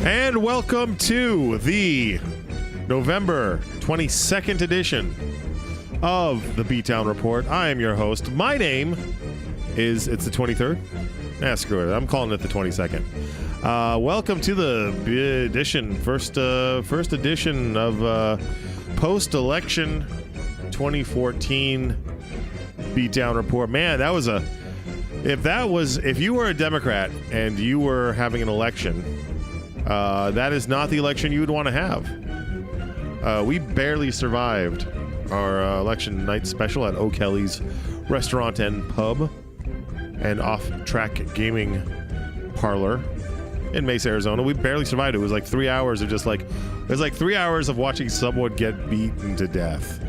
And welcome to the November 22nd edition of the Beatdown Report. I am your host. My name is, it's the 23rd? Screw it. I'm calling it the 22nd. Welcome to the edition, first edition of post-election 2014 Beatdown Report. Man, that was if you were a Democrat and you were having an election, that is not the election you would want to have. We barely survived our election night special at O'Kelly's Restaurant and Pub and Off-Track Gaming Parlor in Mesa, Arizona. We barely survived. It was like 3 hours of it was like 3 hours of watching someone get beaten to death.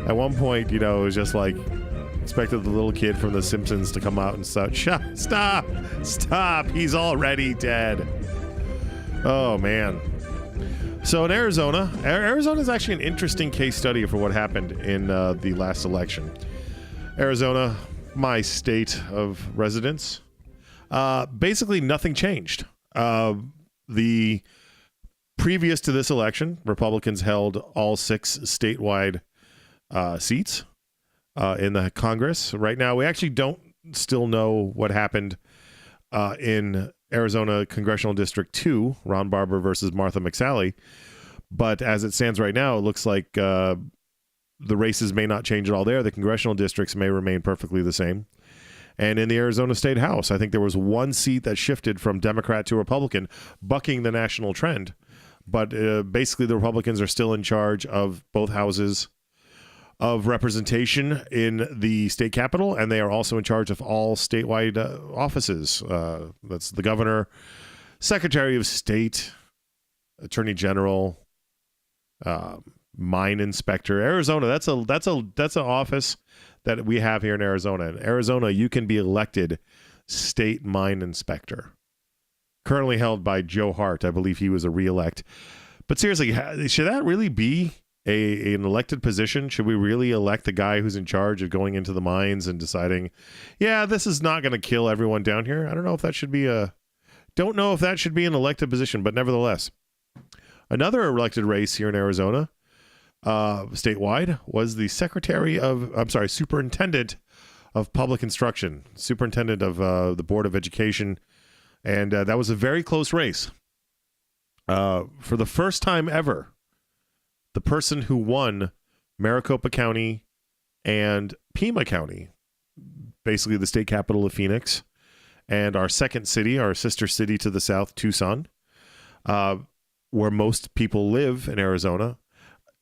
At one point, it was just like expected the little kid from The Simpsons to come out and stop, he's already dead. Oh, man. So in Arizona is actually an interesting case study for what happened in the last election. Arizona, my state of residence, basically nothing changed. The previous to this election, Republicans held all 6 statewide seats in the Congress. Right now, we actually don't still know what happened in Arizona Congressional District 2, Ron Barber versus Martha McSally. But as it stands right now, it looks like the races may not change at all there. The congressional districts may remain perfectly the same. And in the Arizona State House, I think there was one seat that shifted from Democrat to Republican, bucking the national trend. But basically, the Republicans are still in charge of both houses of representation in the state capitol, and they are also in charge of all statewide offices. That's the governor, secretary of state, attorney general, mine inspector. Arizona, that's an office that we have here in Arizona. In Arizona, you can be elected state mine inspector. Currently held by Joe Hart. I believe he was a re-elect. But seriously, should that really be an elected position? Should we really elect the guy who's in charge of going into the mines and deciding, yeah, this is not going to kill everyone down here? I don't know if that should be an elected position, but nevertheless. Another elected race here in Arizona, statewide, was the superintendent of public instruction, superintendent of the Board of Education, and that was a very close race. For the first time ever, the person who won Maricopa County and Pima County, basically the state capital of Phoenix, and our second city, our sister city to the south, Tucson, where most people live in Arizona.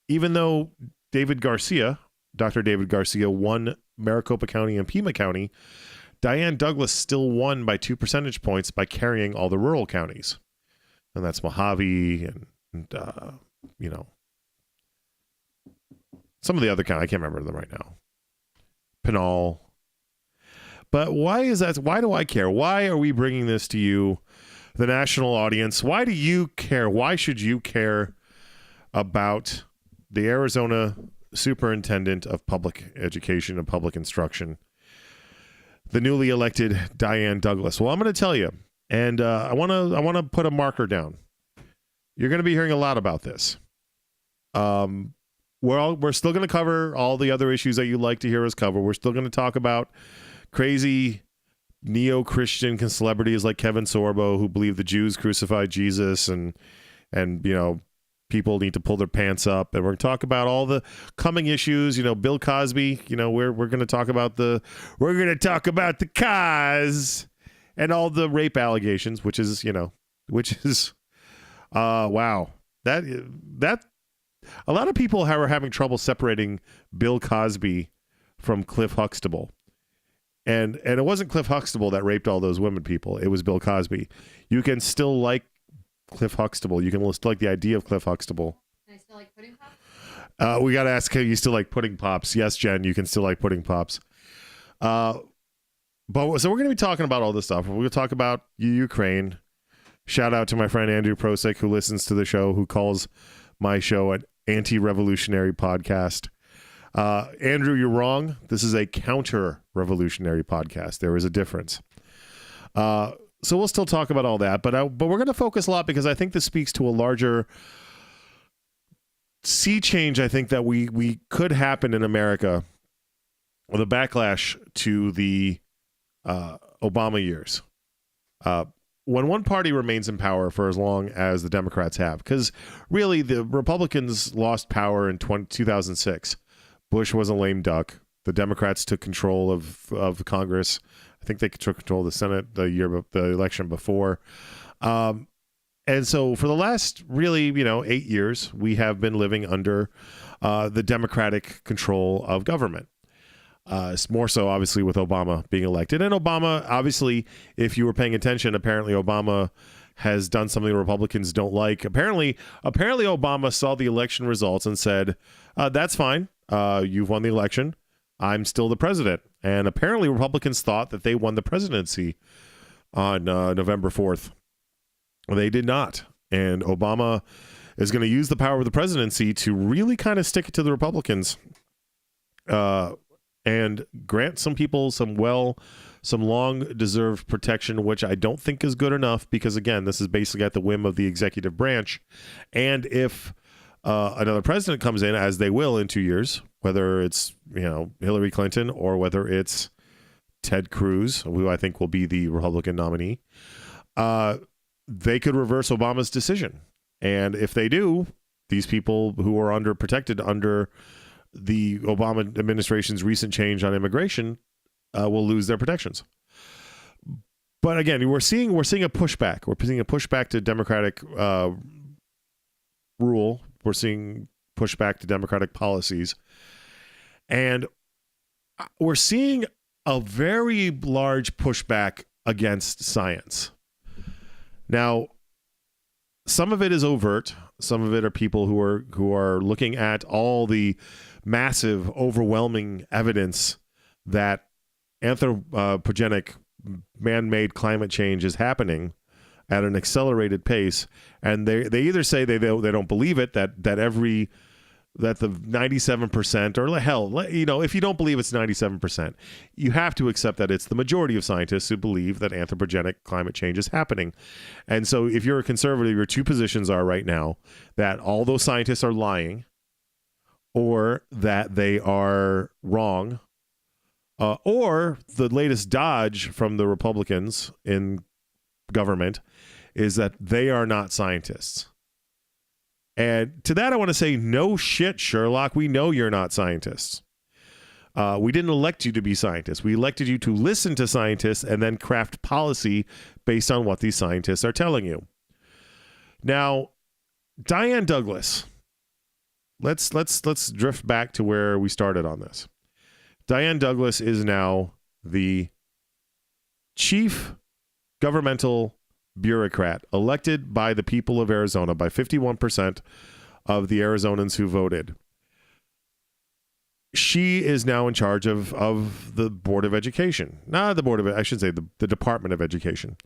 Even though Dr. David Garcia won Maricopa County and Pima County, Diane Douglas still won by 2 percentage points by carrying all the rural counties. And that's Mojave and some of the other counties. I can't remember them right now. Pinal. But why is that? Why do I care? Why are we bringing this to you, the national audience? Why do you care? Why should you care about the Arizona Superintendent of Public Education and Public Instruction, the newly elected Diane Douglas? Well, I'm going to tell you, and I want to put a marker down. You're going to be hearing a lot about this. We're still going to cover all the other issues that you'd like to hear us cover. We're still going to talk about crazy neo-Christian celebrities like Kevin Sorbo, who believe the Jews crucified Jesus, and people need to pull their pants up. And we're going to talk about all the coming issues. Bill Cosby. We're going to talk about the cause and all the rape allegations, which is wow. That a lot of people are having trouble separating Bill Cosby from Cliff Huxtable. And it wasn't Cliff Huxtable that raped all those women people. It was Bill Cosby. You can still like Cliff Huxtable. You can still like the idea of Cliff Huxtable. Can I still like pudding pops? We got to ask, can you still like pudding pops? Yes, Jen, you can still like pudding pops. So we're going to be talking about all this stuff. We're going to talk about Ukraine. Shout out to my friend Andrew Prosek, who listens to the show, who calls my show an anti-revolutionary podcast. Andrew, you're wrong. This is a counter-revolutionary podcast. There is a difference. so we'll still talk about all that, but we're going to focus a lot because I think this speaks to a larger sea change. I think that we could happen in America with a backlash to the Obama years. When one party remains in power for as long as the Democrats have, because really the Republicans lost power in 2006. Bush was a lame duck. The Democrats took control of Congress. I think they took control of the Senate the election before. And so for the last really, 8 years, we have been living under the Democratic control of government. It's more so, obviously, with Obama being elected. And Obama, obviously, if you were paying attention, apparently Obama has done something the Republicans don't like. Apparently Obama saw the election results and said, that's fine. You've won the election. I'm still the president. And apparently Republicans thought that they won the presidency on November 4th. They did not. And Obama is going to use the power of the presidency to really kind of stick it to the Republicans and grant some people some long-deserved protection, which I don't think is good enough because, again, this is basically at the whim of the executive branch. And if another president comes in, as they will in 2 years, whether it's Hillary Clinton or whether it's Ted Cruz, who I think will be the Republican nominee, they could reverse Obama's decision. And if they do, these people who are protected under the Obama administration's recent change on immigration will lose their protections. But again, we're seeing a pushback. We're seeing a pushback to Democratic rule. We're seeing pushback to Democratic policies. And we're seeing a very large pushback against science. Now, some of it is overt. Some of it are people who are looking at all the massive, overwhelming evidence that anthropogenic man-made climate change is happening at an accelerated pace, and they either say they don't believe it, that the 97%, or hell, if you don't believe it's 97%, you have to accept that it's the majority of scientists who believe that anthropogenic climate change is happening. And so if you're a conservative, your two positions are right now that all those scientists are lying, or that they are wrong, or the latest dodge from the Republicans in government is that they are not scientists. And to that, I want to say, no shit, Sherlock. We know you're not scientists. We didn't elect you to be scientists. We elected you to listen to scientists and then craft policy based on what these scientists are telling you. Now, Diane Douglas. Let's drift back to where we started on this. Diane Douglas is now the chief governmental bureaucrat elected by the people of Arizona, by 51% of the Arizonans who voted. She is now in charge of the Board of Education. Not the Board of, I should say the Department of Education.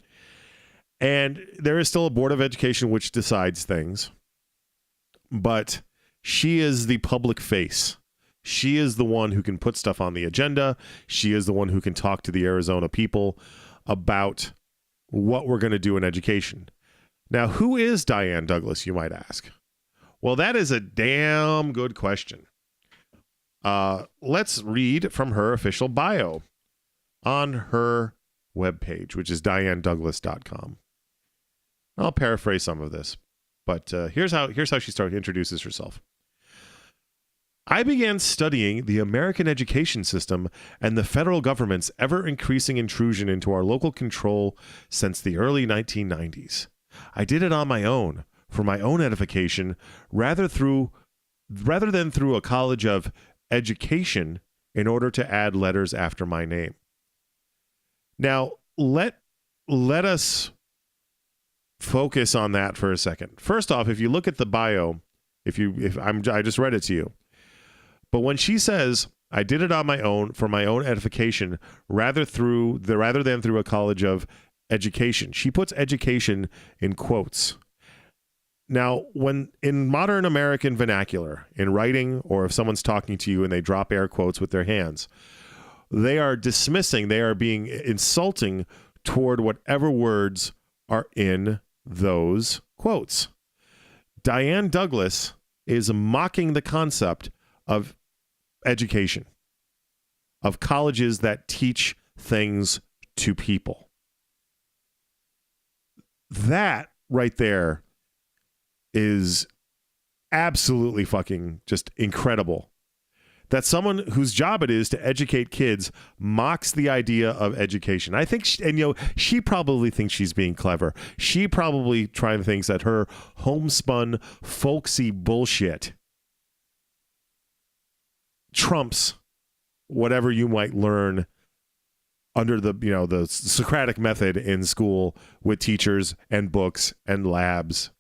And there is still a Board of Education which decides things, but she is the public face. She is the one who can put stuff on the agenda. She is the one who can talk to the Arizona people about what we're going to do in education. Now, who is Diane Douglas, you might ask? Well, that is a damn good question. Let's read from her official bio on her webpage, which is dianedouglas.com. I'll paraphrase some of this, but here's how she introduces herself. I began studying the American education system and the federal government's ever-increasing intrusion into our local control since the early 1990s. I did it on my own, for my own edification, rather than through a college of education in order to add letters after my name. Now, let us focus on that for a second. First off, if you look at the bio, I just read it to you. But when she says, I did it on my own for my own edification rather than through a college of education, she puts education in quotes. Now, when in modern American vernacular, in writing, or if someone's talking to you and they drop air quotes with their hands, they are dismissing, they are being insulting toward whatever words are in those quotes. Diane Douglas is mocking the concept of education, of colleges that teach things to people. That right there is absolutely fucking just incredible. That someone whose job it is to educate kids mocks the idea of education. I think, she probably thinks she's being clever. She probably trying to think that her homespun, folksy bullshit trumps whatever you might learn under the Socratic method in school with teachers and books and labs.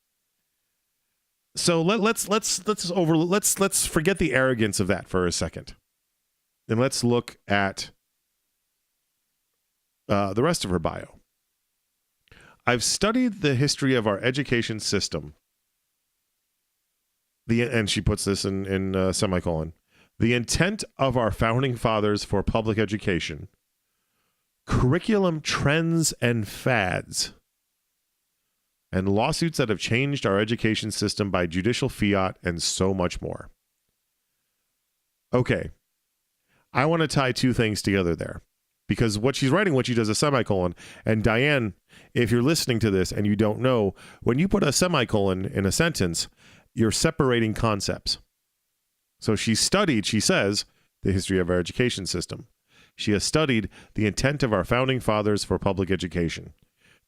So let's forget the arrogance of that for a second, and let's look at the rest of her bio. I've studied the history of our education system. And she puts this in semicolon. The intent of our founding fathers for public education, curriculum trends and fads, and lawsuits that have changed our education system by judicial fiat, and so much more. Okay. I want to tie two things together there, because what she's writing, when she does a semicolon, and Diane, if you're listening to this and you don't know, when you put a semicolon in a sentence, you're separating concepts. So she says, the history of our education system. She has studied the intent of our founding fathers for public education,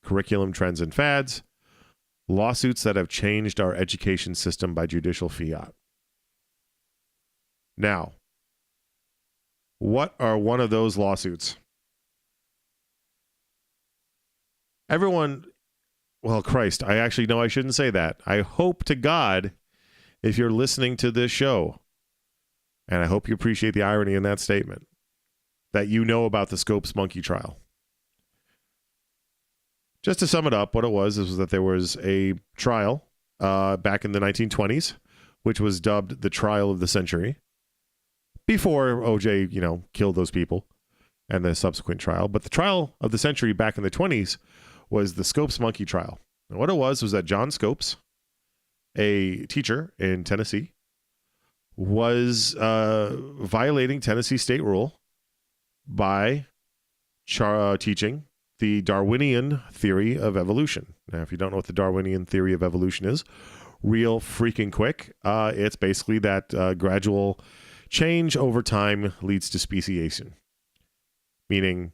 curriculum trends and fads, lawsuits that have changed our education system by judicial fiat. Now, what are one of those lawsuits? Everyone, well, Christ, I actually know I shouldn't say that. I hope to God, if you're listening to this show, and I hope you appreciate the irony in that statement, that you know about the Scopes monkey trial. Just to sum it up, what it was that there was a trial back in the 1920s, which was dubbed the trial of the century, before OJ, killed those people and the subsequent trial. But the trial of the century back in the 20s was the Scopes monkey trial. And what it was that John Scopes, a teacher in Tennessee, was violating Tennessee state rule by teaching the Darwinian theory of evolution. Now, if you don't know what the Darwinian theory of evolution is, real freaking quick, it's basically that gradual change over time leads to speciation, meaning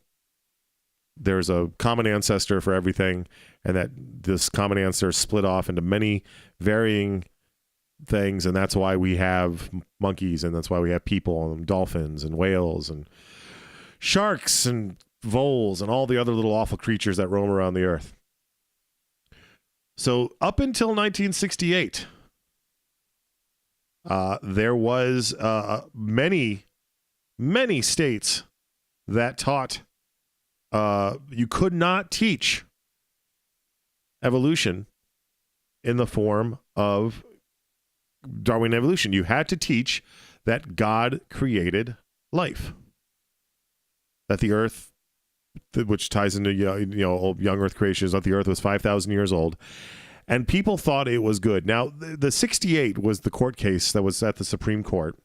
there's a common ancestor for everything, and that this common ancestor split off into many varying things, and that's why we have monkeys, and that's why we have people, and dolphins, and whales, and sharks, and voles, and all the other little awful creatures that roam around the earth. So up until 1968, there was many states that taught you could not teach evolution in the form of Darwinian evolution. You had to teach that God created life, that the earth, which ties into young earth creation, is that the earth was 5,000 years old, and people thought it was good. Now, the 68 was the court case that was at the Supreme Court,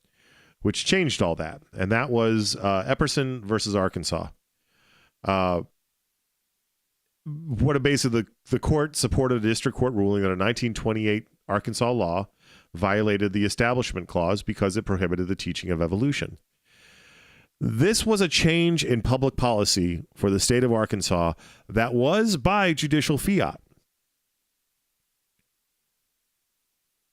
which changed all that, and that was Epperson versus Arkansas. Basically the court supported a district court ruling that a 1928 Arkansas law violated the Establishment Clause because it prohibited the teaching of evolution. This was a change in public policy for the state of Arkansas that was by judicial fiat.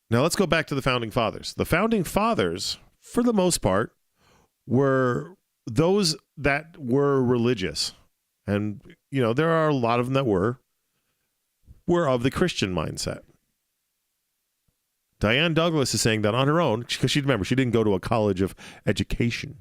Now let's go back to the Founding Fathers. The Founding Fathers, for the most part, were those that were religious. And, there are a lot of them that were of the Christian mindset. Diane Douglas is saying that on her own, because she didn't go to a college of education.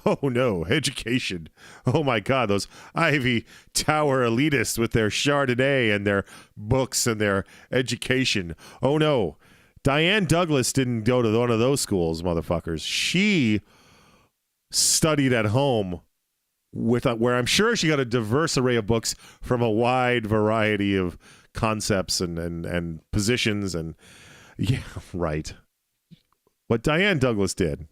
Oh no, education. Oh my God, those Ivy Tower elitists with their Chardonnay and their books and their education. Oh no, Diane Douglas didn't go to one of those schools, motherfuckers. She studied at home where I'm sure she got a diverse array of books from a wide variety of concepts and positions. And yeah, right. What Diane Douglas did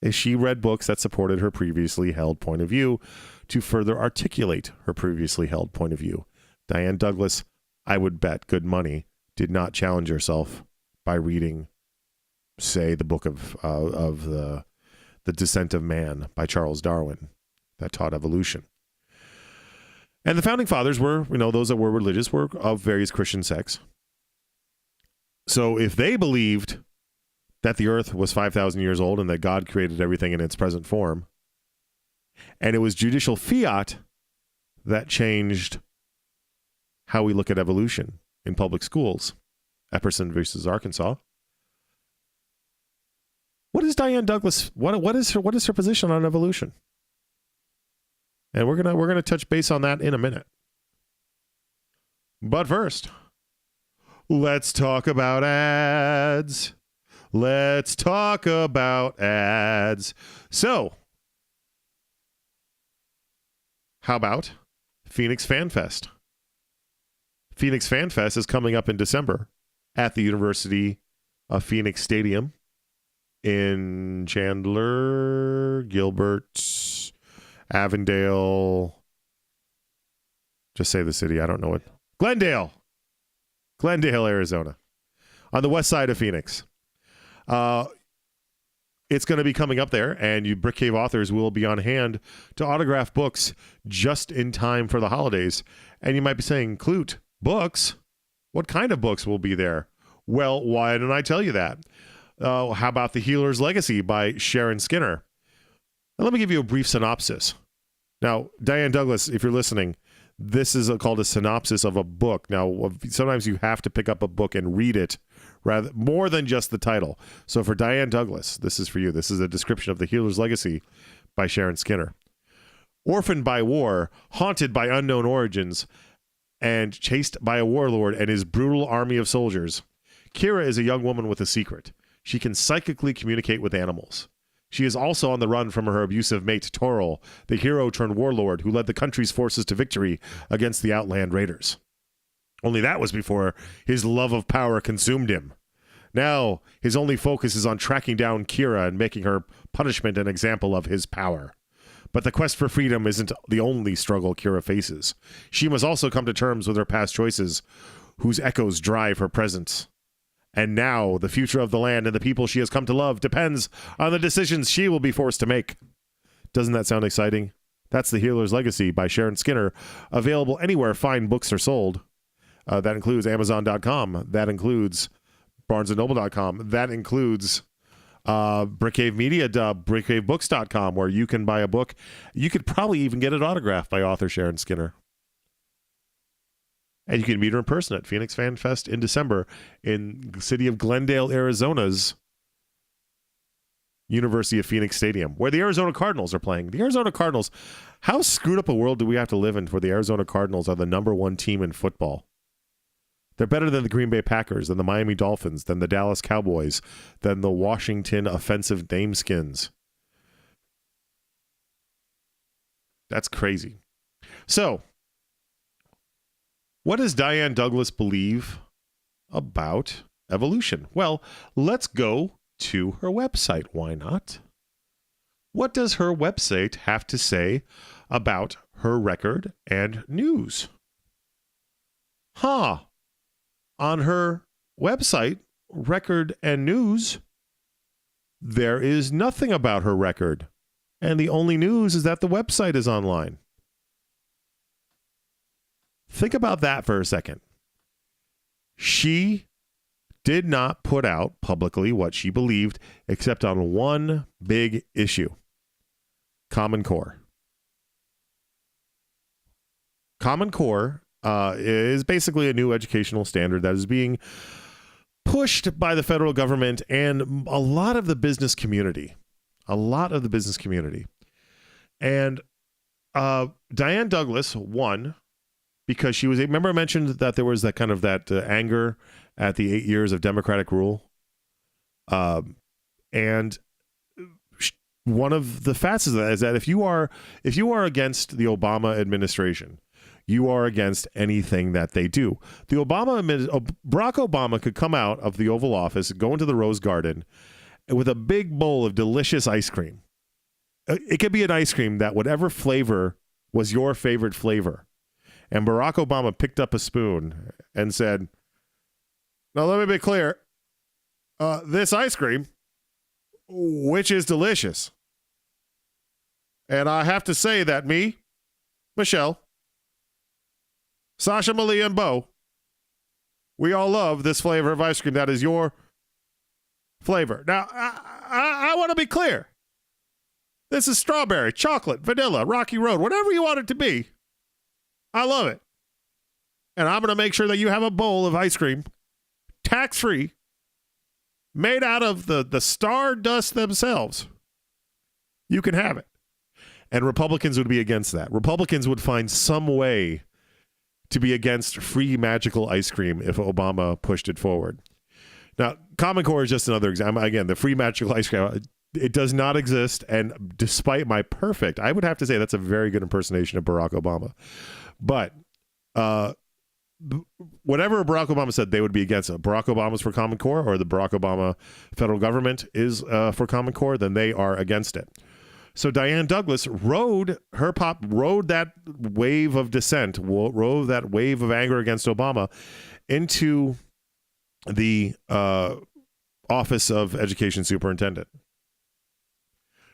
is she read books that supported her previously held point of view to further articulate her previously held point of view. Diane Douglas, I would bet good money, did not challenge herself by reading, say, the book of the Descent of Man by Charles Darwin that taught evolution. And the founding fathers were, those that were religious were of various Christian sects. So if they believed that the earth was 5,000 years old and that God created everything in its present form, and it was judicial fiat that changed how we look at evolution in public schools, Epperson versus Arkansas. What is Diane Douglas? What is her position on evolution? And we're gonna touch base on that in a minute. But first, let's talk about ads. Let's talk about ads. So, how about Phoenix Fan Fest? Phoenix Fan Fest is coming up in December at the University of Phoenix Stadium in Chandler, Gilbert, Avondale. Just say the city. I don't know it. Glendale, Arizona, on the west side of Phoenix. It's going to be coming up there, and Brick Cave authors will be on hand to autograph books just in time for the holidays. And you might be saying, Klute, books? What kind of books will be there? Well, why didn't I tell you that? How about The Healer's Legacy by Sharon Skinner? Now, let me give you a brief synopsis. Now, Diane Douglas, if you're listening, this is called a synopsis of a book. Now, sometimes you have to pick up a book and read it rather more than just the title. So for Diane Douglas, this is for you. This is a description of The Healer's Legacy by Sharon Skinner. Orphaned by war, haunted by unknown origins, and chased by a warlord and his brutal army of soldiers, Kira is a young woman with a secret. She can psychically communicate with animals. She is also on the run from her abusive mate, Toril, the hero-turned-warlord who led the country's forces to victory against the Outland Raiders. Only that was before his love of power consumed him. Now, his only focus is on tracking down Kira and making her punishment an example of his power. But the quest for freedom isn't the only struggle Kira faces. She must also come to terms with her past choices, whose echoes drive her present. And now, the future of the land and the people she has come to love depends on the decisions she will be forced to make. Doesn't that sound exciting? That's The Healer's Legacy by Sharon Skinner, available anywhere fine books are sold. That includes Amazon.com. That includes BarnesandNoble.com. That includes Brickcave Media, BrickcaveBooks.com, where you can buy a book. You could probably even get it autographed by author Sharon Skinner. And you can meet her in person at Phoenix Fan Fest in December in the city of Glendale, Arizona's University of Phoenix Stadium, where the Arizona Cardinals are playing. The Arizona Cardinals, how screwed up a world do we have to live in where the Arizona Cardinals are the #1 team in football? They're better than the Green Bay Packers, than the Miami Dolphins, than the Dallas Cowboys, than the Washington offensive nameskins. That's crazy. So, what does Diane Douglas believe about evolution? Well, let's go to her website. Why not? What does her website have to say about her record and news? On her website, record and news, there is nothing about her record. And the only news is that the website is online. Think about that for a second. She did not put out publicly what she believed, except on one big issue: Common Core. Common Core is basically a new educational standard that is being pushed by the federal government and a lot of the business community. And Diane Douglas won because she was, remember I mentioned that there was that kind of anger at the 8 years of Democratic rule. And one of the facets of that is that if you are against the Obama administration, you are against anything that they do. Barack Obama could come out of the Oval Office, go into the Rose Garden with a big bowl of delicious ice cream. It could be an ice cream that whatever flavor was your favorite flavor. And Barack Obama picked up a spoon and said, "Now let me be clear. This ice cream, which is delicious. And I have to say that me, Michelle, Sasha, Malia, and Bo, we all love this flavor of ice cream that is your flavor." Now, I want to be clear. This is strawberry, chocolate, vanilla, Rocky Road, whatever you want it to be. I love it. And I'm going to make sure that you have a bowl of ice cream, tax-free, made out of the stardust themselves. You can have it. And Republicans would be against that. Republicans would find some way to be against free magical ice cream if Obama pushed it forward. Now, Common Core is just another example. Again, the free magical ice cream, it does not exist. And despite my I would have to say that's a very good impersonation of Barack Obama. But whatever Barack Obama said, they would be against it. Barack Obama's for Common Core, or the Barack Obama federal government is for Common Core, then they are against it. So Diane Douglas rode that wave of dissent, rode that wave of anger against Obama into the Office of Education Superintendent.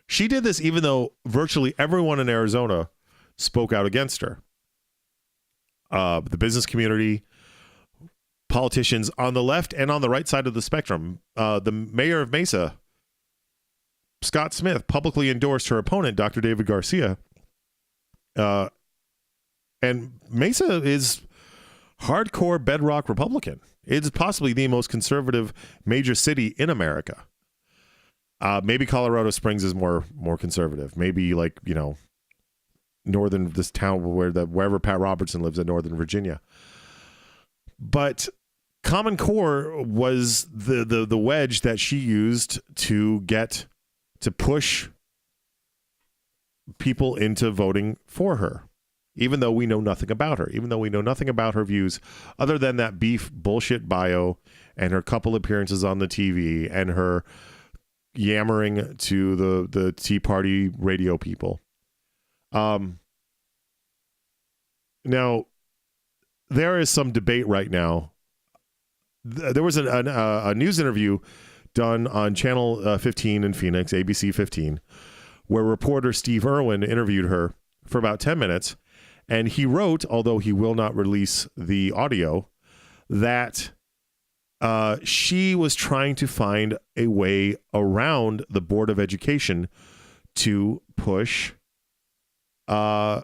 She did this even though virtually everyone in Arizona spoke out against her. The business community, politicians on the left and on the right side of the spectrum. The mayor of Mesa, Scott Smith, publicly endorsed her opponent, Dr. David Garcia. And Mesa is hardcore bedrock Republican. It's possibly the most conservative major city in America. Maybe Colorado Springs is more conservative. Maybe northern, this town wherever Pat Robertson lives in Northern Virginia. But Common Core was the wedge that she used to push people into voting for her, even though we know nothing about her, even though we know nothing about her views other than that beef bullshit bio and her couple appearances on the TV and her yammering to the Tea Party radio people. Now, there is some debate right now. There was a news interview done on Channel 15 in Phoenix, ABC 15, where reporter Steve Irwin interviewed her for about 10 minutes. And he wrote, although he will not release the audio, that she was trying to find a way around the Board of Education to push Common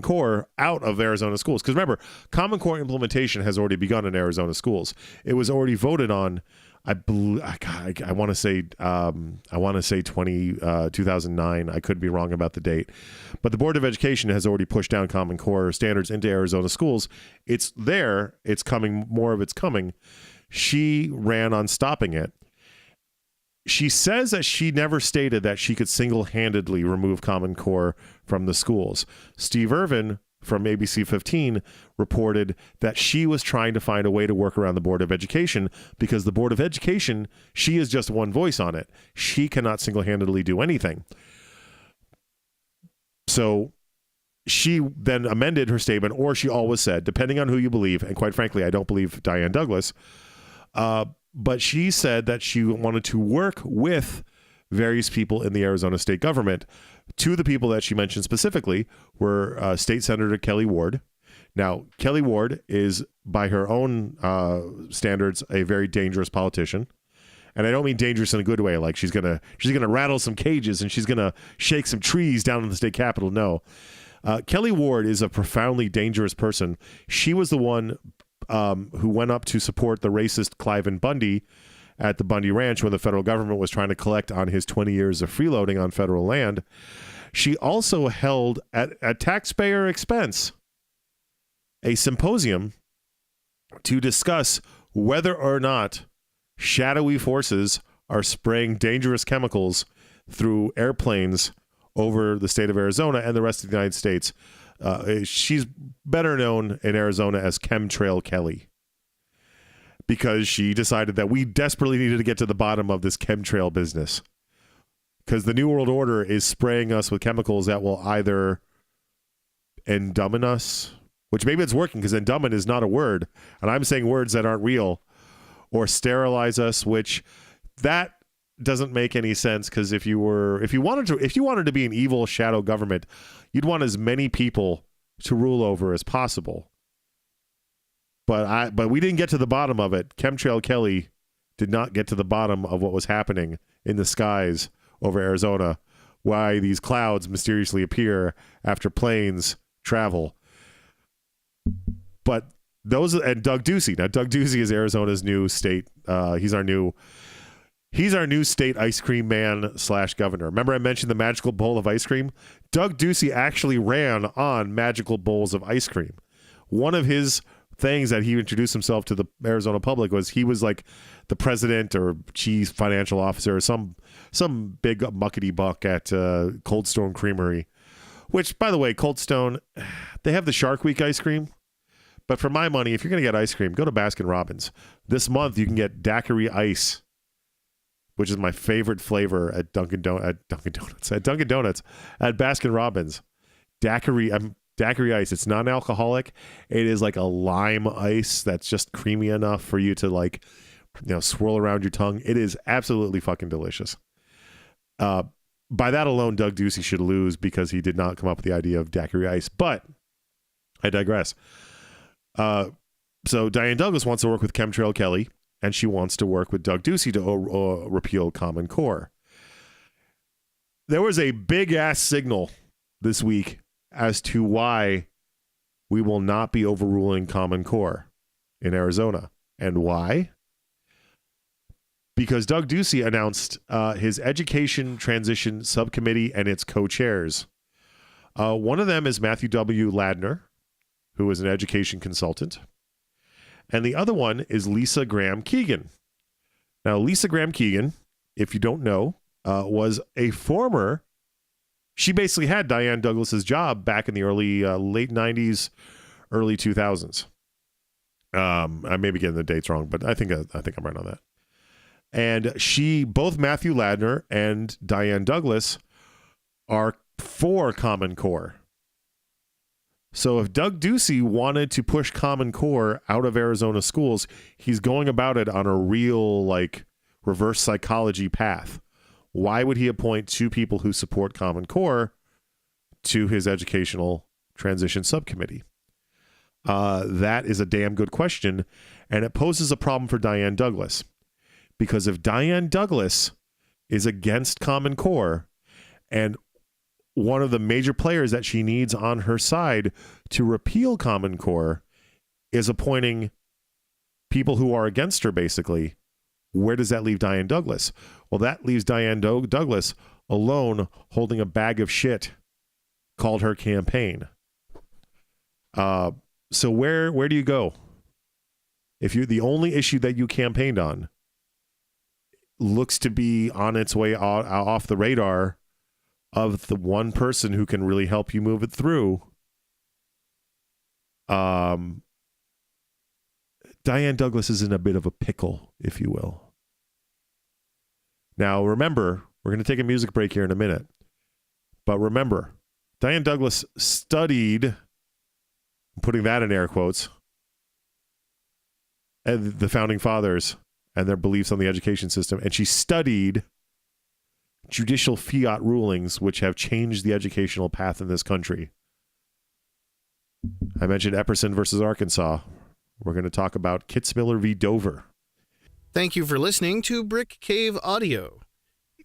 Core out of Arizona schools. Because remember, Common Core implementation has already begun in Arizona schools. It was already voted on. I want to say 2009. I could be wrong about the date, but the Board of Education has already pushed down Common Core standards into Arizona schools. It's there. It's coming. More of it's coming. She ran on stopping it. She says that she never stated that she could single-handedly remove Common Core from the schools. Steve Irwin from ABC 15 reported that she was trying to find a way to work around the Board of Education because the Board of Education, she is just one voice on it. She cannot single-handedly do anything. So she then amended her statement, or she always said, depending on who you believe, and quite frankly, I don't believe Diane Douglas, but she said that she wanted to work with various people in the Arizona state government. Two of the people that she mentioned specifically were State Senator Kelly Ward. Now, Kelly Ward is, by her own standards, a very dangerous politician. And I don't mean dangerous in a good way, like she's gonna rattle some cages and she's gonna shake some trees down in the state capitol. No. Kelly Ward is a profoundly dangerous person. She was the one who went up to support the racist Cliven Bundy at the Bundy Ranch when the federal government was trying to collect on his 20 years of freeloading on federal land. She also held, at taxpayer expense, a symposium to discuss whether or not shadowy forces are spraying dangerous chemicals through airplanes over the state of Arizona and the rest of the United States. She's better known in Arizona as Chemtrail Kelly, because she decided that we desperately needed to get to the bottom of this chemtrail business, because the New World Order is spraying us with chemicals that will either endummin us, which maybe it's working because endummin is not a word, and I'm saying words that aren't real, or sterilize us, which that doesn't make any sense, because if you wanted to be an evil shadow government, you'd want as many people to rule over as possible. But we didn't get to the bottom of it. Chemtrail Kelly did not get to the bottom of what was happening in the skies over Arizona, why these clouds mysteriously appear after planes travel. But those, and Doug Ducey. Now, Doug Ducey is Arizona's new state. He's our new state ice cream man / governor. Remember I mentioned the magical bowl of ice cream? Doug Ducey actually ran on magical bowls of ice cream. One of his things that he introduced himself to the Arizona public was he was like the president or chief financial officer or some big muckety buck at Cold Stone Creamery, which, by the way, Cold Stone, they have the Shark Week ice cream. But for my money, if you're going to get ice cream, go to Baskin Robbins. This month, you can get daiquiri ice, which is my favorite flavor at Dunkin' Donuts, at Baskin Robbins. Daiquiri ice. It's non-alcoholic. It is like a lime ice that's just creamy enough for you to swirl around your tongue. It is absolutely fucking delicious. By that alone, Doug Ducey should lose because he did not come up with the idea of daiquiri ice. But I digress. So Diane Douglas wants to work with Chemtrail Kelly, and she wants to work with Doug Ducey to repeal Common Core. There was a big-ass signal this week as to why we will not be overruling Common Core in Arizona. And why? Because Doug Ducey announced his Education Transition Subcommittee and its co-chairs. One of them is Matthew W. Ladner, who is an education consultant. And the other one is Lisa Graham Keegan. Now, Lisa Graham Keegan, if you don't know, was a former... She basically had Diane Douglas's job back in the late 90s, early 2000s. I may be getting the dates wrong, but I think I'm right on that. And both Matthew Ladner and Diane Douglas are for Common Core. So if Doug Ducey wanted to push Common Core out of Arizona schools, he's going about it on a real reverse psychology path. Why would he appoint two people who support Common Core to his Educational Transition Subcommittee? That is a damn good question, and it poses a problem for Diane Douglas. Because if Diane Douglas is against Common Core, and one of the major players that she needs on her side to repeal Common Core is appointing people who are against her, basically, where does that leave Diane Douglas? Well, that leaves Diane Douglas alone holding a bag of shit called her campaign. So where do you go? If you're the only issue that you campaigned on looks to be on its way off the radar of the one person who can really help you move it through, Diane Douglas is in a bit of a pickle, if you will. Now, remember, we're going to take a music break here in a minute. But remember, Diane Douglas studied, I'm putting that in air quotes, the Founding Fathers and their beliefs on the education system. And she studied judicial fiat rulings which have changed the educational path in this country. I mentioned Epperson versus Arkansas. We're going to talk about Kitzmiller v. Dover. Thank you for listening to Brick Cave Audio.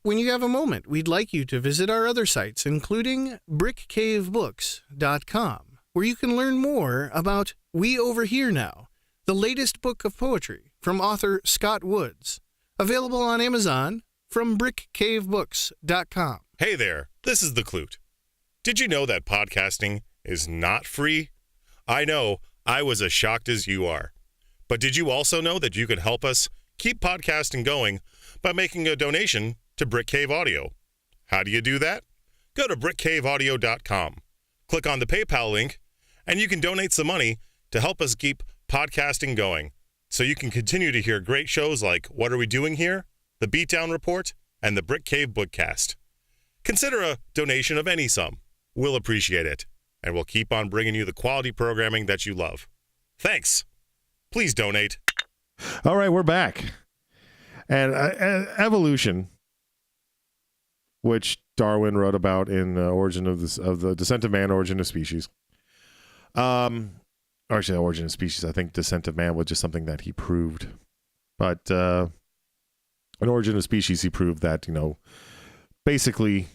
When you have a moment, we'd like you to visit our other sites, including brickcavebooks.com, where you can learn more about We Over Here Now, the latest book of poetry from author Scott Woods, available on Amazon from brickcavebooks.com. Hey there, this is the Klute. Did you know that podcasting is not free? I know, I was as shocked as you are. But did you also know that you could help us keep podcasting going by making a donation to Brick Cave Audio. How do you do that? Go to brickcaveaudio.com. Click on the PayPal link, and you can donate some money to help us keep podcasting going so you can continue to hear great shows like What Are We Doing Here?, The Beatdown Report, and the Brick Cave Bookcast. Consider a donation of any sum. We'll appreciate it, and we'll keep on bringing you the quality programming that you love. Thanks. Please donate. All right, we're back. And evolution, which Darwin wrote about in Origin of the Descent of Man, Origin of Species. Or actually, Origin of Species. I think Descent of Man was just something that he proved. But in Origin of Species, he proved that, basically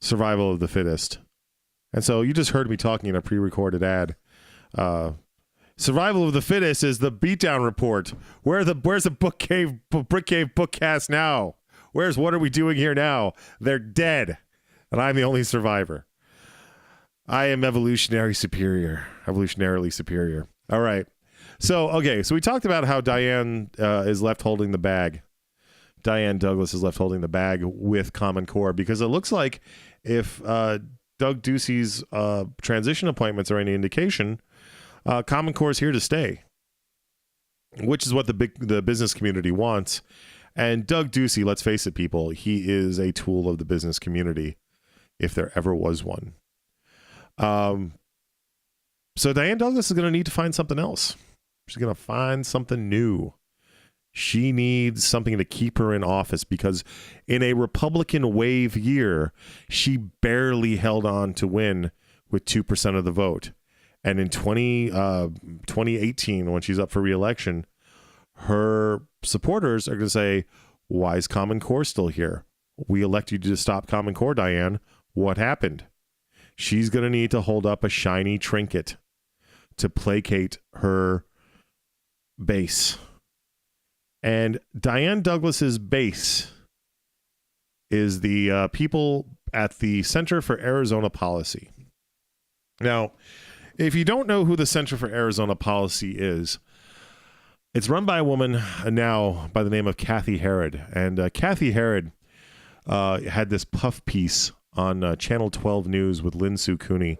survival of the fittest. And so you just heard me talking in a pre-recorded ad. Survival of the fittest is the Beatdown Report. Where's the Brick Cave Bookcast now? Where's What Are We Doing Here Now? They're dead, and I'm the only survivor. I am evolutionarily superior. All right. So we talked about how Diane is left holding the bag. Diane Douglas is left holding the bag with Common Core because it looks like if Doug Ducey's transition appointments are any indication, Common Core is here to stay, which is what the business community wants. And Doug Ducey, let's face it, people, he is a tool of the business community, if there ever was one. So Diane Douglas is going to need to find something else. She's going to find something new. She needs something to keep her in office because in a Republican wave year, she barely held on to win with 2% of the vote. And in 2018, when she's up for re-election, her supporters are going to say, why is Common Core still here? We elected you to stop Common Core, Diane. What happened? She's going to need to hold up a shiny trinket to placate her base. And Diane Douglas's base is the people at the Center for Arizona Policy. Now, if you don't know who the Center for Arizona Policy is, it's run by a woman now by the name of Kathy Herod. And Kathy Herod had this puff piece on Channel 12 News with Lynn Sue Cooney.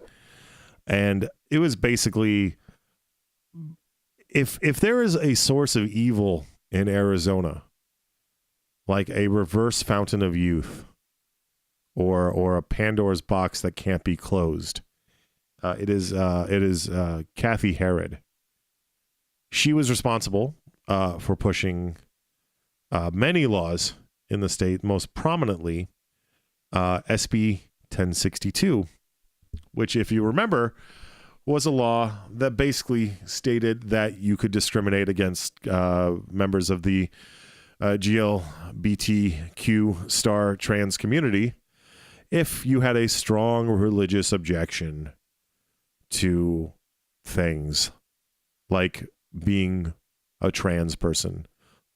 And it was basically, if there is a source of evil in Arizona, like a reverse fountain of youth or a Pandora's box that can't be closed, it is Kathy Herod. She was responsible for pushing many laws in the state, most prominently SB 1062, which, if you remember, was a law that basically stated that you could discriminate against members of the GLBTQ star trans community if you had a strong religious objection to things like being a trans person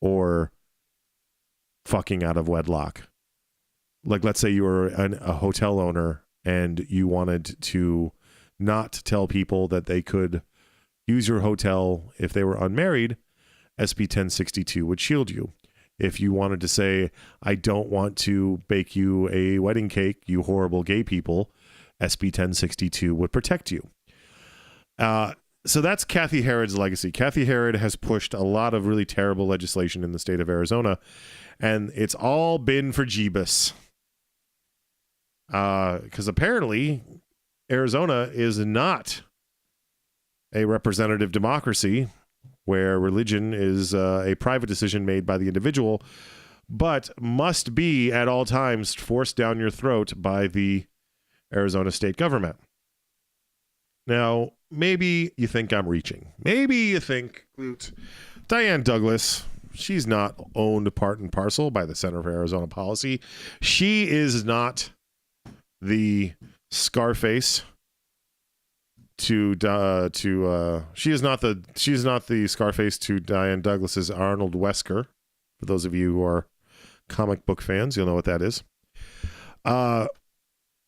or fucking out of wedlock. Like, let's say you were a hotel owner and you wanted to not tell people that they could use your hotel if they were unmarried, SB 1062 would shield you. If you wanted to say, I don't want to bake you a wedding cake, you horrible gay people, SB 1062 would protect you. So that's Kathy Herod's legacy. Kathy Herod has pushed a lot of really terrible legislation in the state of Arizona, and it's all been for Jeebus. Because apparently Arizona is not a representative democracy where religion is a private decision made by the individual, but must be at all times forced down your throat by the Arizona state government. Now, maybe you think I'm reaching. Maybe you think, Klute, Diane Douglas, she's not owned part and parcel by the Center for Arizona Policy. She is not the Scarface she is not the Scarface to Diane Douglas's Arnold Wesker. For those of you who are comic book fans, you'll know what that is.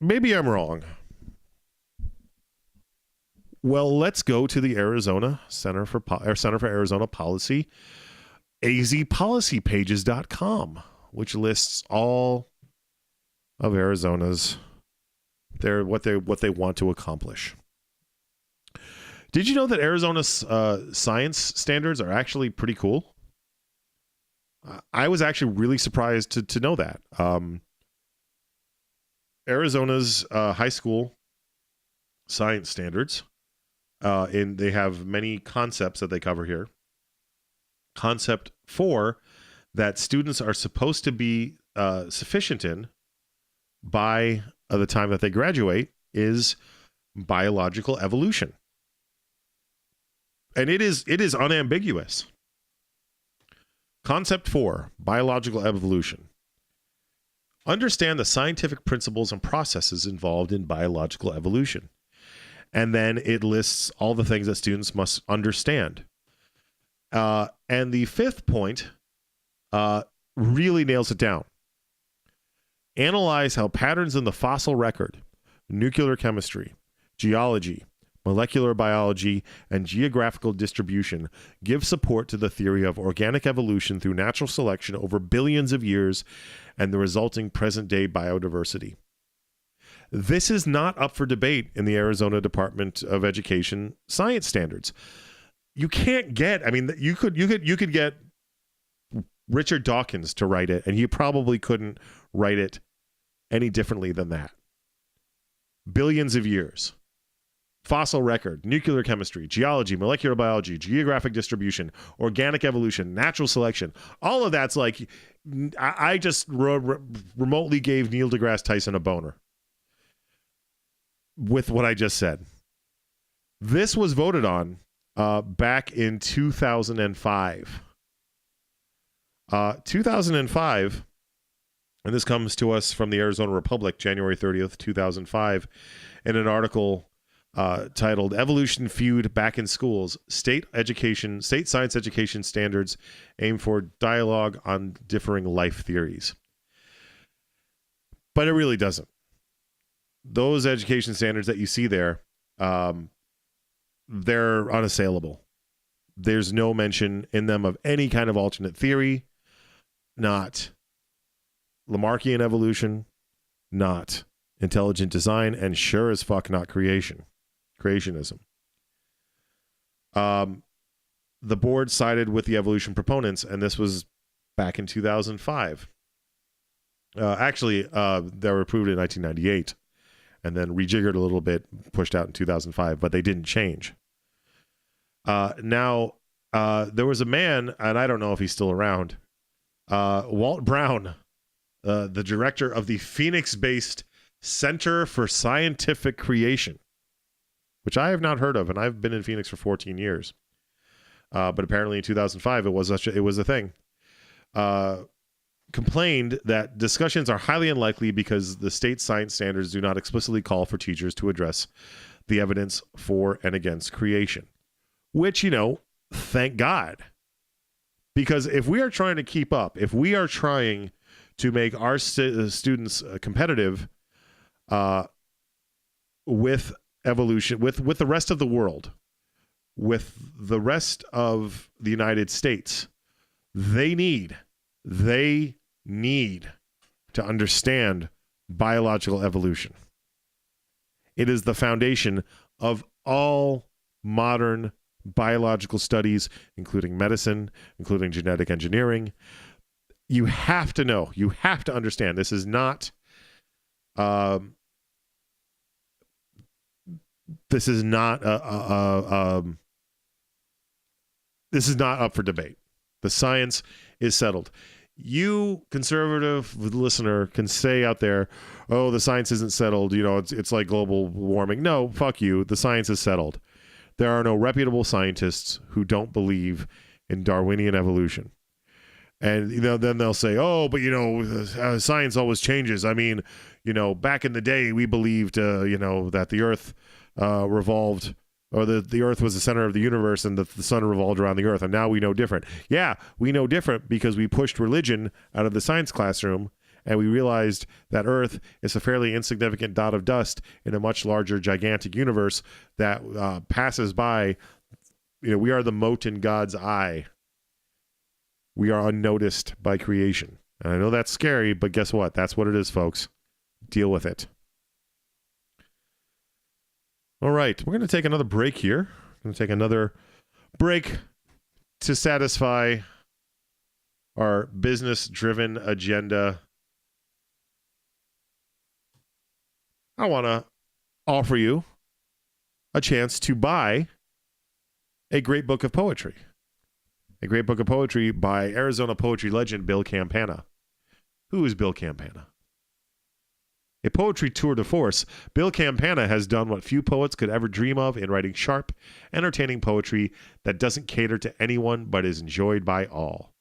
Maybe I'm wrong. Well, let's go to the Arizona Center for Arizona Policy azpolicypages.com, which lists all of Arizona's what they want to accomplish. Did you know that Arizona's science standards are actually pretty cool? I was actually really surprised to know that. Arizona's high school science standards, they have many concepts that they cover here. Concept 4 that students are supposed to be sufficient in by the time that they graduate is biological evolution. And it is unambiguous. Concept 4, biological evolution. Understand the scientific principles and processes involved in biological evolution. And then it lists all the things that students must understand. And the 5th point really nails it down. Analyze how patterns in the fossil record, nuclear chemistry, geology, molecular biology, and geographical distribution give support to the theory of organic evolution through natural selection over billions of years and the resulting present-day biodiversity. This is not up for debate in the Arizona Department of Education science standards. You can't get, I mean, you could get Richard Dawkins to write it, and he probably couldn't write it any differently than that. Billions of years. Fossil record, nuclear chemistry, geology, molecular biology, geographic distribution, organic evolution, natural selection. All of that's like, I just remotely gave Neil deGrasse Tyson a boner with what I just said. This was voted on back in 2005. 2005, and this comes to us from the Arizona Republic, January 30th, 2005, in an article titled Evolution Feud Back in Schools, State Science Education Standards Aim for Dialogue on Differing Life Theories. But it really doesn't. Those education standards that you see there, they're unassailable. There's no mention in them of any kind of alternate theory, not Lamarckian evolution, not intelligent design, and sure as fuck not creationism. The board sided with the evolution proponents, and this was back in 2005. Actually, they were approved in 1998 and then rejiggered a little bit, pushed out in 2005, but they didn't change. Now, there was a man, and I don't know if he's still around, Walt Brown, the director of the Phoenix-based Center for Scientific Creation, which I have not heard of, and I've been in Phoenix for 14 years. But apparently in 2005, it was a thing. Complained that discussions are highly unlikely because the state science standards do not explicitly call for teachers to address the evidence for and against creation. Which, thank God. Because if we are trying to keep up, if we are trying to make our students competitive with evolution, with the rest of the world, with the rest of the United States, they need to understand biological evolution. It is the foundation of all modern biological studies, including medicine, including genetic engineering. You have to know, you have to understand. This is not up for debate. The science is settled. You, conservative listener, can say out there, oh, the science isn't settled. It's like global warming. No, fuck you. The science is settled. There are no reputable scientists who don't believe in Darwinian evolution. And, then they'll say, oh, but, science always changes. I mean, back in the day, we believed, that the earth revolved, or the earth was the center of the universe and the sun revolved around the earth. And now we know different. Yeah, we know different because we pushed religion out of the science classroom and we realized that earth is a fairly insignificant dot of dust in a much larger, gigantic universe that passes by. We are the mote in God's eye. We are unnoticed by creation. And I know that's scary, but guess what? That's what it is, folks. Deal with it. All right, we're going to take another break here. We're going to take another break to satisfy our business-driven agenda. I want to offer you a chance to buy a great book of poetry. A great book of poetry by Arizona poetry legend Bill Campana. Who is Bill Campana? A poetry tour de force, Bill Campana has done what few poets could ever dream of in writing sharp, entertaining poetry that doesn't cater to anyone but is enjoyed by all.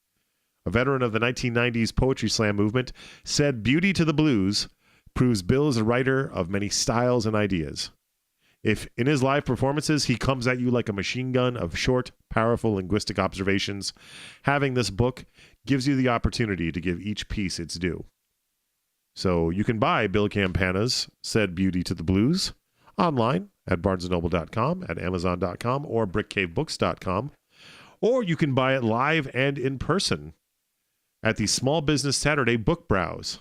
A veteran of the 1990s poetry slam movement, said beauty to the blues proves Bill is a writer of many styles and ideas. If in his live performances he comes at you like a machine gun of short, powerful linguistic observations, having this book gives you the opportunity to give each piece its due. So you can buy Bill Campana's Said Beauty to the Blues online at barnesandnoble.com, at amazon.com, or brickcavebooks.com. Or you can buy it live and in person at the Small Business Saturday Book Browse.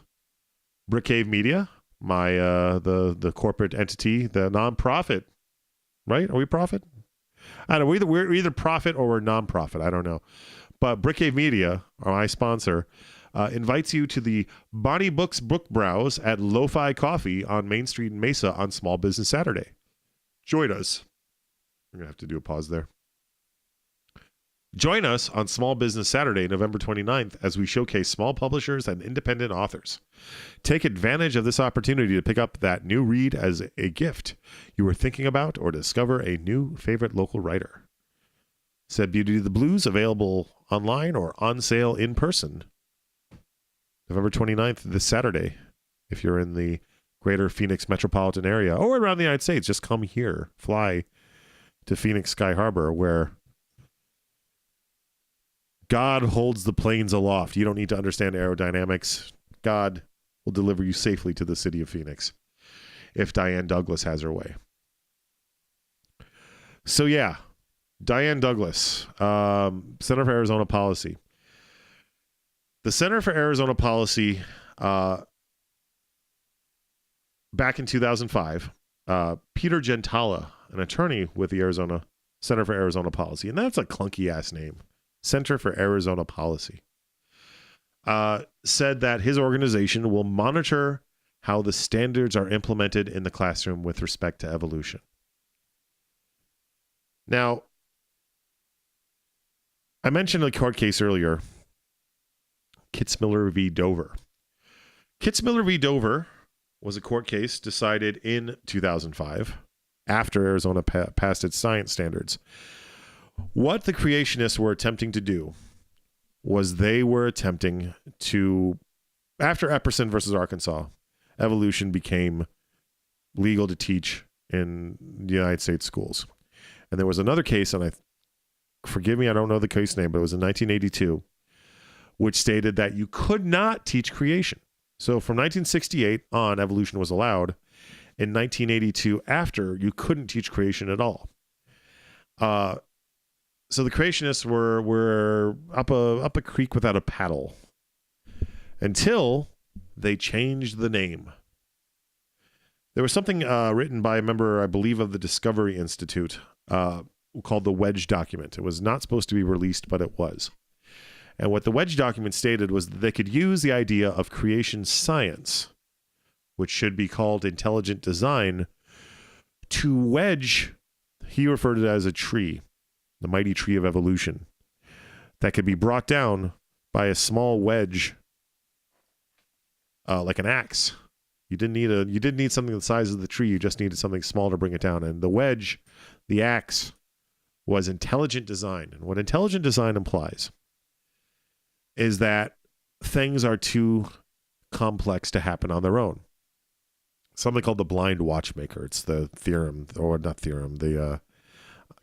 Brick Cave Media, my the corporate entity, the nonprofit, right? Are we profit? I don't know. We're either profit or we're nonprofit. I don't know. But Brick Cave Media, my sponsor, invites you to the Bonnie Books Book Browse at Lo-Fi Coffee on Main Street in Mesa on Small Business Saturday. Join us. I'm going to have to do a pause there. Join us on Small Business Saturday, November 29th, as we showcase small publishers and independent authors. Take advantage of this opportunity to pick up that new read as a gift you were thinking about, or discover a new favorite local writer. Said Beauty to the Blues, available online or on sale in person. November 29th, this Saturday. If you're in the greater Phoenix metropolitan area or around the United States, just come here. Fly to Phoenix Sky Harbor, where God holds the planes aloft. You don't need to understand aerodynamics. God will deliver you safely to the city of Phoenix if Diane Douglas has her way. So yeah, Diane Douglas, Center for Arizona Policy. The Center for Arizona Policy, back in 2005, Peter Gentala, an attorney with the Arizona Center for Arizona Policy, and that's a clunky-ass name, Center for Arizona Policy, said that his organization will monitor how the standards are implemented in the classroom with respect to evolution. Now, I mentioned a court case earlier, Kitzmiller v. Dover. Kitzmiller v. Dover was a court case decided in 2005 after Arizona passed its science standards. What the creationists were attempting to do was they were attempting to, after Epperson versus Arkansas, evolution became legal to teach in the United States schools. And there was another case, and forgive me, I don't know the case name, but it was in 1982, which stated that you could not teach creation. So from 1968 on, evolution was allowed. In 1982, after, you couldn't teach creation at all. So the creationists were up a creek without a paddle until they changed the name. There was something written by a member, I believe, of the Discovery Institute called the Wedge Document. It was not supposed to be released, but it was. And what the Wedge Document stated was that they could use the idea of creation science, which should be called intelligent design, to wedge, he referred to it as a tree, the mighty tree of evolution, that could be brought down by a small wedge, like an axe. You didn't need something the size of the tree. You just needed something small to bring it down. And the wedge, the axe, was intelligent design. And what intelligent design implies is that things are too complex to happen on their own. Something called the Blind Watchmaker. It's the theorem, or not theorem, the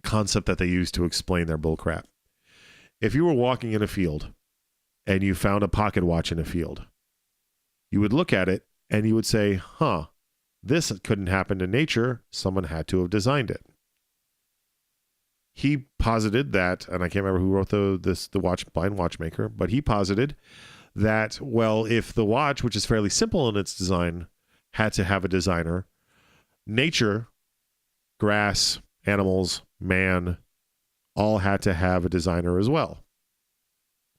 concept that they use to explain their bullcrap. If you were walking in a field and you found a pocket watch in a field, you would look at it and you would say, this couldn't happen in nature. Someone had to have designed it. he posited that, and I can't remember who wrote the Blind Watchmaker, but he posited that, well, if the watch, which is fairly simple in its design, had to have a designer, nature, grass, animals, man, all had to have a designer as well.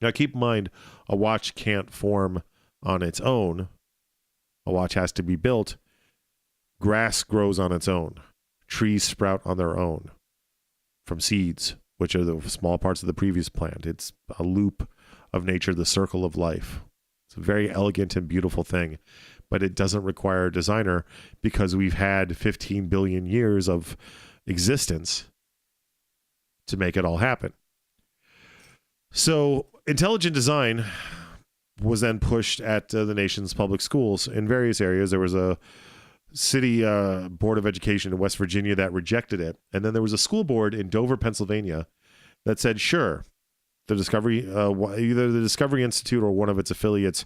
Now, keep in mind, a watch can't form on its own. A watch has to be built. Grass grows on its own. Trees sprout on their own from seeds, which are the small parts of the previous plant. It's a loop of nature, the circle of life. It's a very elegant and beautiful thing, but it doesn't require a designer because we've had 15 billion years of existence to make it all happen. So intelligent design was then pushed at the nation's public schools in various areas. There was a city board of education in West Virginia that rejected it. And then there was a school board in Dover, Pennsylvania that said, sure, the Discovery, either the Discovery Institute or one of its affiliates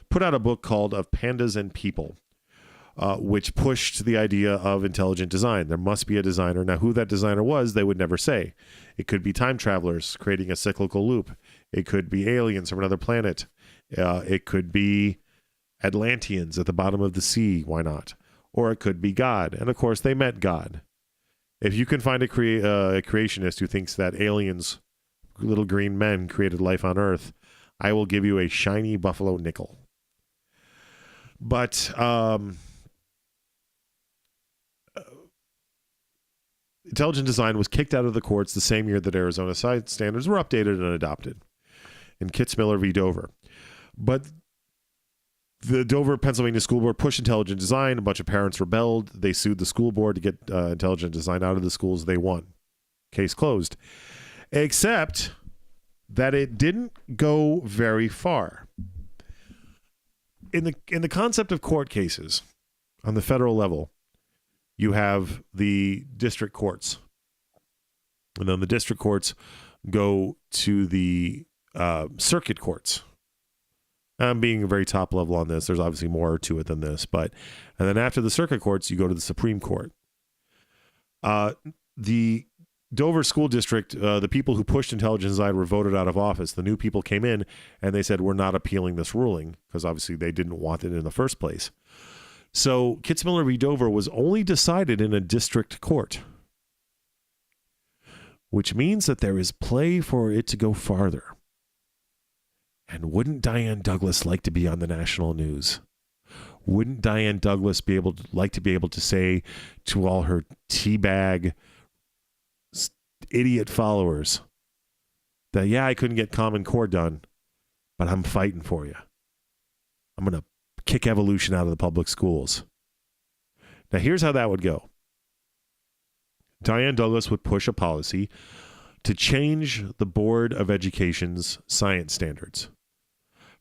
put out a book called Of Pandas and People, which pushed the idea of intelligent design. There must be a designer. Now, who that designer was, they would never say. It could be time travelers creating a cyclical loop. It could be aliens from another planet. It could be Atlanteans at the bottom of the sea. Why not? Or it could be God. And of course, they meant God. If you can find a creationist who thinks that aliens, little green men, created life on Earth, I will give you a shiny buffalo nickel. But intelligent design was kicked out of the courts the same year that Arizona science standards were updated and adopted in Kitzmiller v. Dover. But the Dover, Pennsylvania School Board pushed intelligent design. A bunch of parents rebelled. They sued the school board to get intelligent design out of the schools. They won. Case closed. Except that it didn't go very far. In the concept of court cases on the federal level, you have the district courts. And then the district courts go to the circuit courts. I'm being very top level on this. There's obviously more to it than this. And then after the circuit courts, you go to the Supreme Court. The Dover School District, the people who pushed intelligent design were voted out of office. The new people came in and they said, we're not appealing this ruling, because obviously they didn't want it in the first place. So Kitzmiller v. Dover was only decided in a district court, which means that there is play for it to go farther. And wouldn't Diane Douglas like to be on the national news? Wouldn't Diane Douglas like to be able to say to all her teabag idiot followers that, yeah, I couldn't get Common Core done, but I'm fighting for you. I'm going to kick evolution out of the public schools. Now, here's how that would go. Diane Douglas would push a policy to change the Board of Education's science standards.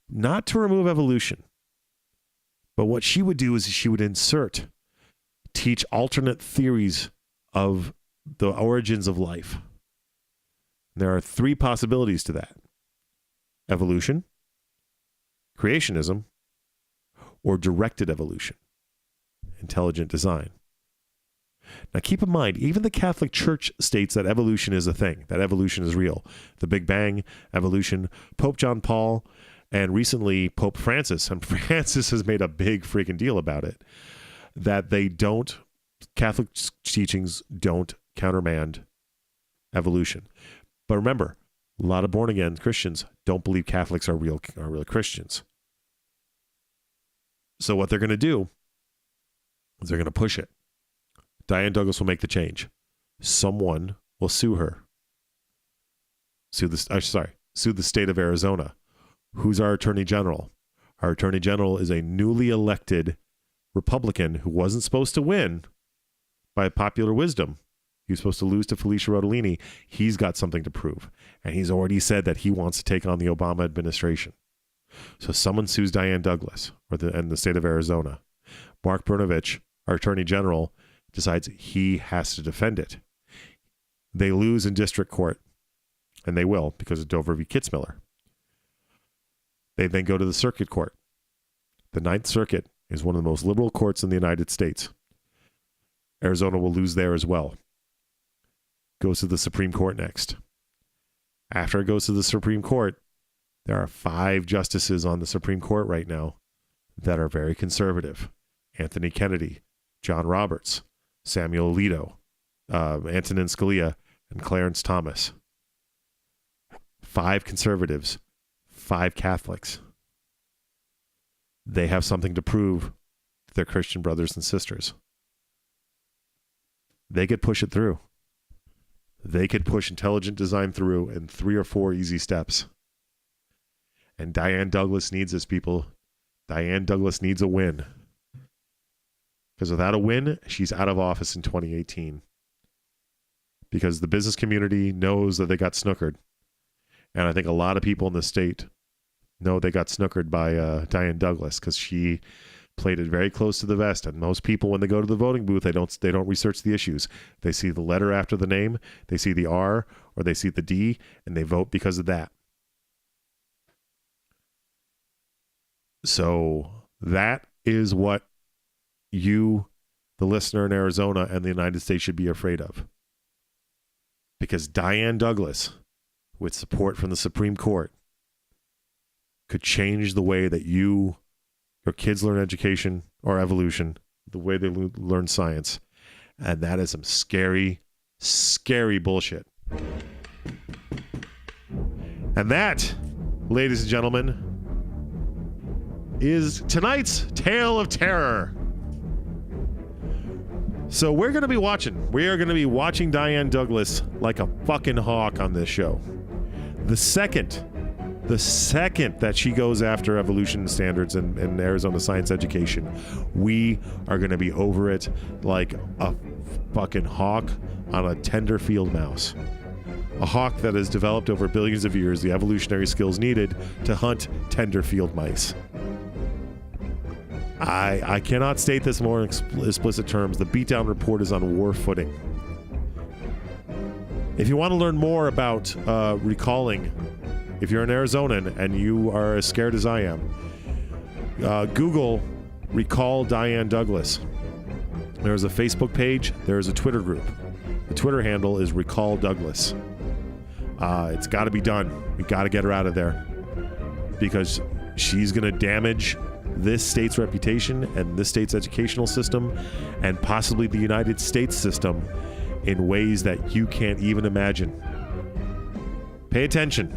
Not to remove evolution, but what she would do is she would teach alternate theories of the origins of life. There are three possibilities to that: evolution, creationism, or directed evolution, intelligent design. Now, keep in mind, even the Catholic Church states that evolution is a thing, that evolution is real. The Big Bang, evolution, Pope John Paul, and recently Pope Francis. And Francis has made a big freaking deal about it, that Catholic teachings don't countermand evolution. But remember, a lot of born-again Christians don't believe Catholics are real Christians. So what they're going to do is they're going to push it. Diane Douglas will make the change. Someone will sue her. Sue the state of Arizona. Who's our attorney general? Our attorney general is a newly elected Republican who wasn't supposed to win by popular wisdom. He was supposed to lose to Felicia Rodolini. He's got something to prove. And he's already said that he wants to take on the Obama administration. So someone sues Diane Douglas and the state of Arizona. Mark Brnovich, our attorney general, decides he has to defend it. They lose in district court, and they will because of Dover v. Kitzmiller. They then go to the circuit court. The Ninth Circuit is one of the most liberal courts in the United States. Arizona will lose there as well. goes to the Supreme Court next. After it goes to the Supreme Court, there are 5 justices on the Supreme Court right now that are very conservative. Anthony Kennedy, John Roberts, Samuel Alito, Antonin Scalia, and Clarence Thomas. 5 conservatives, 5 Catholics. They have something to prove to their Christian brothers and sisters. They could push it through. They could push intelligent design through in 3 or 4 easy steps. And Diane Douglas needs this, people. Diane Douglas needs a win. Because without a win, she's out of office in 2018. Because the business community knows that they got snookered. And I think a lot of people in the state know they got snookered by Diane Douglas, because she played it very close to the vest. And most people, when they go to the voting booth, they don't research the issues. They see the letter after the name, they see the R, or they see the D, and they vote because of that. So that is what you, the listener in Arizona and the United States, should be afraid of. Because Diane Douglas, with support from the Supreme Court, could change the way that your kids learn education or evolution, the way they learn science. And that is some scary, scary bullshit. And that, ladies and gentlemen, is tonight's Tale of Terror. So we're going to be watching. We are going to be watching Diane Douglas like a fucking hawk on this show. The second that she goes after evolution standards and Arizona science education, we are going to be over it like a fucking hawk on a tender field mouse. A hawk that has developed over billions of years the evolutionary skills needed to hunt tender field mice. I cannot state this more in explicit terms. The Beatdown report is on war footing. If you want to learn more about recalling, if you're an Arizonan and you are as scared as I am, Google Recall Diane Douglas. There's a Facebook page. There's a Twitter group. The Twitter handle is Recall Douglas. It's got to be done. We got to get her out of there because she's going to damage this state's reputation and this state's educational system and possibly the United States system in ways that you can't even imagine. Pay attention.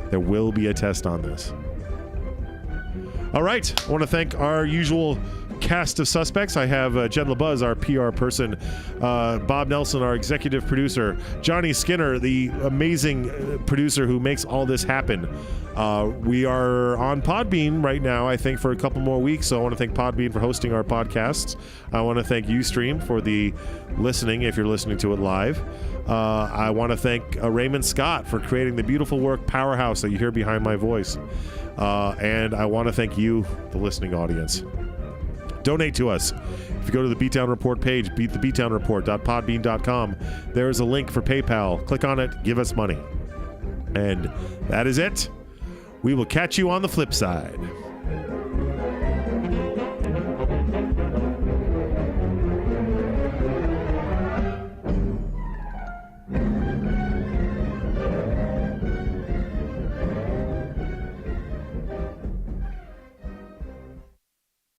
There will be a test on this. All right. I want to thank our usual cast of suspects. I have Jen LeBuzz, our PR person, Bob Nelson, our executive producer, Johnny Skinner, the amazing producer who makes all this happen. We are on Podbean right now, I think, for a couple more weeks, so I want to thank Podbean for hosting our podcasts. I want to thank Ustream for the listening, if you're listening to it live. I want to thank Raymond Scott for creating the beautiful work Powerhouse that you hear behind my voice. And I want to thank you, the listening audience. Donate to us. If you go to the Beatdown Report page, thebeatdownreport.podbean.com, there's a link for PayPal. Click on it, give us money. And that is it. We will catch you on the flip side.